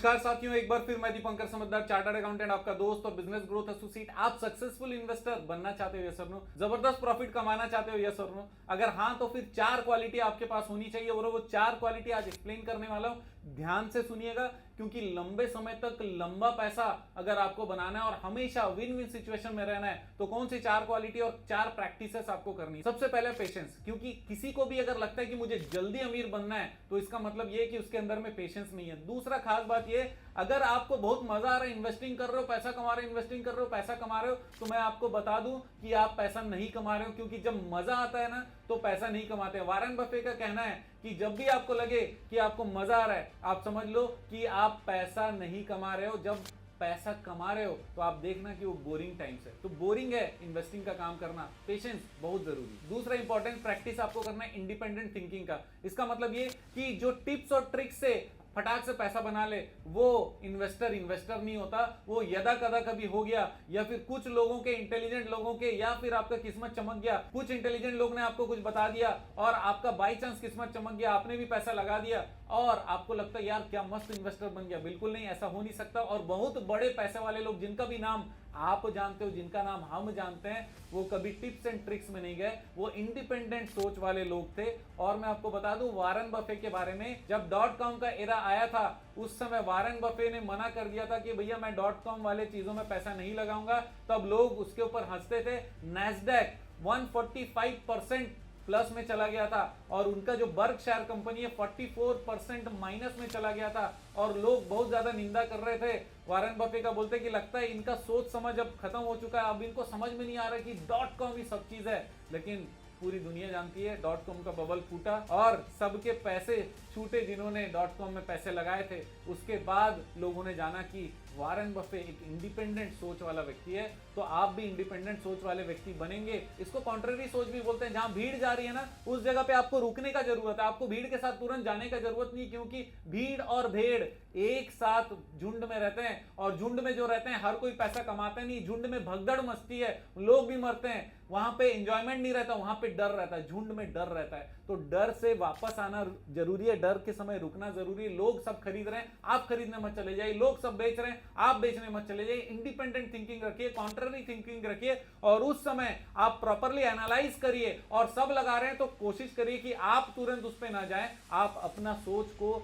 नमस्कार साथियों, एक बार फिर मैं दीपंकर समझदार चार्टर्ड अकाउंटेंट, आपका दोस्त और बिजनेस ग्रोथ एसोसिएट। आप सक्सेसफुल इन्वेस्टर बनना चाहते हो, यस और नो? जबरदस्त प्रॉफिट कमाना चाहते हो, यस और नो? अगर हाँ तो फिर चार क्वालिटी आपके पास होनी चाहिए और वो चार क्वालिटी आज एक्सप्लेन करने वाला हूं। ध्यान से सुनिएगा, क्योंकि लंबे समय तक लंबा पैसा अगर आपको बनाना है और हमेशा विन विन सिचुएशन में रहना है तो कौन सी चार क्वालिटी और चार प्रैक्टिसेस आपको करनी है। सबसे पहले पेशेंस, क्योंकि किसी को भी अगर लगता है कि मुझे जल्दी अमीर बनना है तो इसका मतलब यह कि उसके अंदर में पेशेंस नहीं है। दूसरा खास बात यह, अगर आपको बहुत मजा आ रहा है, इन्वेस्टिंग कर रहे हो, पैसा कमा रहे हो, इन्वेस्टिंग कर रहे हो, पैसा कमा रहे हो, तो मैं आपको बता दूं कि आप पैसा नहीं कमा रहे हो, क्योंकि जब मजा आता है ना तो पैसा नहीं कमाते। वारेन बफे का कहना है कि जब भी आपको लगे कि आपको मजा आ रहा है, आप समझ लो कि आप पैसा नहीं कमा रहे हो। जब पैसा कमा रहे हो तो आप देखना कि वो बोरिंग टाइम्स है। तो बोरिंग है इन्वेस्टिंग का काम करना, पेशेंस बहुत जरूरी। दूसरा इंपॉर्टेंट प्रैक्टिस आपको करना है इंडिपेंडेंट थिंकिंग का। इसका मतलब ये कि जो टिप्स और ट्रिक्स से फटाक से पैसा बना ले वो इन्वेस्टर नहीं होता। वो यदा कदा कभी हो गया, या फिर कुछ लोगों के, इंटेलिजेंट लोगों के, या फिर आपका किस्मत चमक गया, कुछ इंटेलिजेंट लोग ने आपको कुछ बता दिया और आपका बाई चांस किस्मत चमक गया, आपने भी पैसा लगा दिया और आपको लगता है यार क्या मस्त इन्वेस्टर बन गया। बिल्कुल नहीं, ऐसा हो नहीं सकता। और बहुत बड़े पैसे वाले लोग जिनका भी नाम आप जानते हो, जिनका नाम हम जानते हैं, वो कभी टिप्स एंड ट्रिक्स में नहीं गए, वो इंडिपेंडेंट सोच वाले लोग थे। और मैं आपको बता दूं वारेन बफे के बारे में, जब .com का एरा आया था उस समय वारेन बफे ने मना कर दिया था कि भैया मैं .com वाले चीजों में पैसा नहीं लगाऊंगा। तब लोग उसके ऊपर हंसते थे। नैस्डैक 145% प्लस में चला गया था और उनका जो बर्कशायर कंपनी है 44% माइनस में चला गया था और लोग बहुत ज्यादा निंदा कर रहे थे। वारेन बफे का बोलते कि लगता है इनका सोच समझ अब खत्म हो चुका है, अब इनको समझ में नहीं आ रहा कि .com ही सब चीज है। लेकिन पूरी दुनिया जानती है .com का बबल फूटा और सबके पैसे छूटे जिन्होंने .com में पैसे लगाए थे। उसके बाद लोगों ने जाना कि वारेन बफे एक इंडिपेंडेंट सोच वाला व्यक्ति है। तो आप भी इंडिपेंडेंट सोच वाले व्यक्ति बनेंगे। इसको कॉन्ट्ररी सोच भी बोलते हैं। जहां भीड़ जा रही है ना उस जगह पे आपको रुकने का जरूरत है, आपको भीड़ के साथ तुरंत जाने का जरूरत नहीं, क्योंकि भीड़ और भेड़ एक साथ झुंड में रहते हैं और झुंड में जो रहते हैं हर कोई पैसा कमाता नहीं। झुंड में भगदड़ मस्ती है, लोग भी मरते हैं, वहां पे एंजॉयमेंट नहीं रहता, वहां पे डर रहता है, झुंड में डर रहता है। तो डर से वापस आना जरूरी है, डर के समय रुकना जरूरी है। लोग सब खरीद रहे हैं, आप खरीदने मत चले जाइए, लोग सब बेच रहे हैं, आप बेचने मत चले जाइए। इंडिपेंडेंट थिंकिंग रखिए, कॉन्ट्ररी थिंकिंग रखिए और उस समय आप प्रॉपर्ली एनालाइज करिए। और सब लगा रहे हैं तो कोशिश करिए कि आप तुरंत उस पर ना जाएं, आप अपना सोच को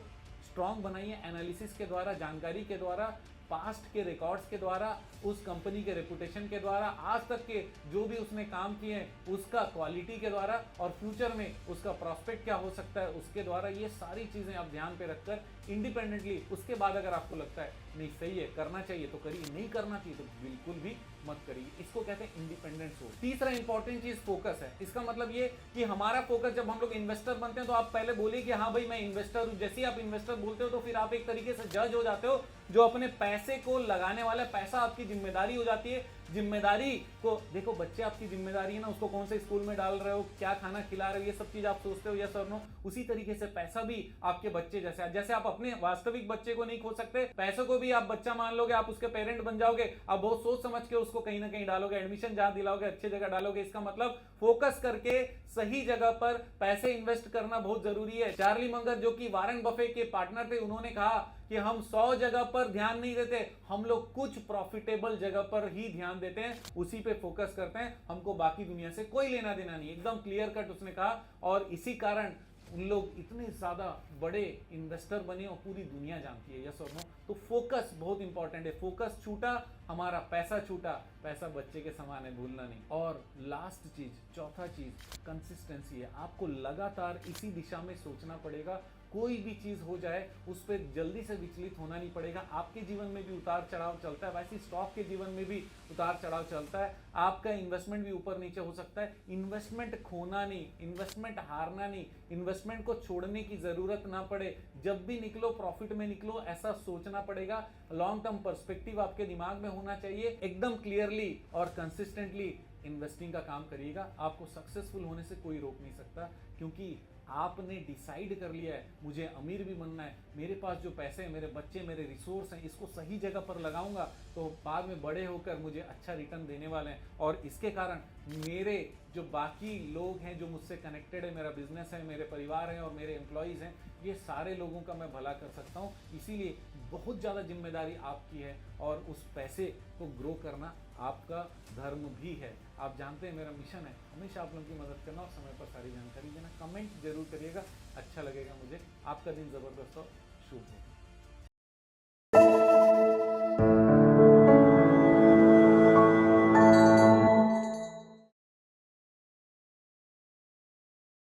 स्ट्रांग बनाइए एनालिसिस के द्वारा, जानकारी के द्वारा, पास्ट के रिकॉर्ड्स के द्वारा, उस कंपनी के रेपुटेशन के द्वारा, आज तक के जो भी उसने काम किए हैं उसका क्वालिटी के द्वारा और फ्यूचर में उसका प्रॉस्पेक्ट क्या हो सकता है उसके द्वारा। ये सारी चीजें आप ध्यान पे रखकर इंडिपेंडेंटली, उसके बाद अगर आपको लगता है नहीं सही है, करना चाहिए तो करिए, नहीं करना चाहिए तो बिल्कुल भी मत करिए। इसको कहते हैं इंडिपेंडेंट सोच। तीसरा इंपॉर्टेंट चीज फोकस है। इसका मतलब ये कि हमारा फोकस, जब हम लोग इन्वेस्टर बनते हैं तो आप पहले बोलिए कि हाँ भाई मैं इन्वेस्टर हूं। जैसे ही आप इन्वेस्टर बोलते हो तो फिर आप एक तरीके से जज हो जाते हो जो अपने पैसे को लगाने वाला। पैसा आपकी जिम्मेदारी हो जाती है। जिम्मेदारी को देखो, बच्चे आपकी जिम्मेदारी है ना, उसको कौन से स्कूल में डाल रहे हो, क्या खाना खिला रहे हो, ये सब चीज आप सोचते हो, यस और नो? उसी तरीके से पैसा भी आपके बच्चे जैसे आप अपने वास्तविक बच्चे को नहीं खो सकते, पैसों को भी आप बच्चा मान लोगे, आप उसके पेरेंट बन जाओगे। आप बहुत सोच समझ के उसको कहीं ना कहीं डालोगे, एडमिशन जहां दिलाओगे अच्छी जगह डालोगे। इसका मतलब फोकस करके सही जगह पर पैसे इन्वेस्ट करना बहुत जरूरी है। चार्ली मंगर जो कि वारेन बफे के पार्टनर थे, उन्होंने कहा कि हम 100 जगह पर ध्यान नहीं देते, हम लोग कुछ प्रॉफिटेबल जगह पर ही ध्यान देते हैं, उसी पे फोकस करते हैं, हमको बाकी दुनिया से कोई लेना देना नहीं। एकदम क्लियर कट उसने कहा और इसी कारण उन लोग इतने ज्यादा बड़े इन्वेस्टर बने और पूरी दुनिया जानती है, यस और नो? तो फोकस बहुत इंपॉर्टेंट है। फोकस छूटा, हमारा पैसा छूटा। पैसा बच्चे के समान है, भूलना नहीं। और लास्ट चीज, चौथा चीज कंसिस्टेंसी है। आपको लगातार इसी दिशा में सोचना पड़ेगा। कोई भी चीज हो जाए उस पर जल्दी से विचलित होना नहीं पड़ेगा। आपके जीवन में भी उतार चढ़ाव चलता है, वैसे स्टॉक के जीवन में भी उतार चढ़ाव चलता है। आपका इन्वेस्टमेंट भी ऊपर नीचे हो सकता है। इन्वेस्टमेंट खोना नहीं, इन्वेस्टमेंट हारना नहीं, इन्वेस्टमेंट को छोड़ने की जरूरत ना पड़े। जब भी निकलो प्रॉफिट में निकलो, ऐसा सोचना पड़ेगा। लॉन्ग टर्म पर्सपेक्टिव आपके दिमाग में होना चाहिए। एकदम क्लियरली और कंसिस्टेंटली इन्वेस्टिंग का काम करिएगा। आपको सक्सेसफुल होने से कोई रोक नहीं सकता, क्योंकि आपने डिसाइड कर लिया है मुझे अमीर भी बनना है, मेरे पास जो पैसे हैं, मेरे बच्चे, मेरे रिसोर्स हैं, इसको सही जगह पर लगाऊंगा तो बाद में बड़े होकर मुझे अच्छा रिटर्न देने वाले हैं, और इसके कारण मेरे जो बाकी लोग हैं जो मुझसे कनेक्टेड है, मेरा बिजनेस है, मेरे परिवार हैं और मेरे एम्प्लॉयज़ हैं, ये सारे लोगों का मैं भला कर सकता हूँ। इसीलिए बहुत ज़्यादा जिम्मेदारी आपकी है और उस पैसे को ग्रो करना आपका धर्म भी है। आप जानते हैं मेरा मिशन है हमेशा आप लोगों की मदद करना और समय पर सारी जानकारी देना। कमेंट जरूर करिएगा, अच्छा लगेगा मुझे। आपका दिन ज़बरदस्त और शुभ हो।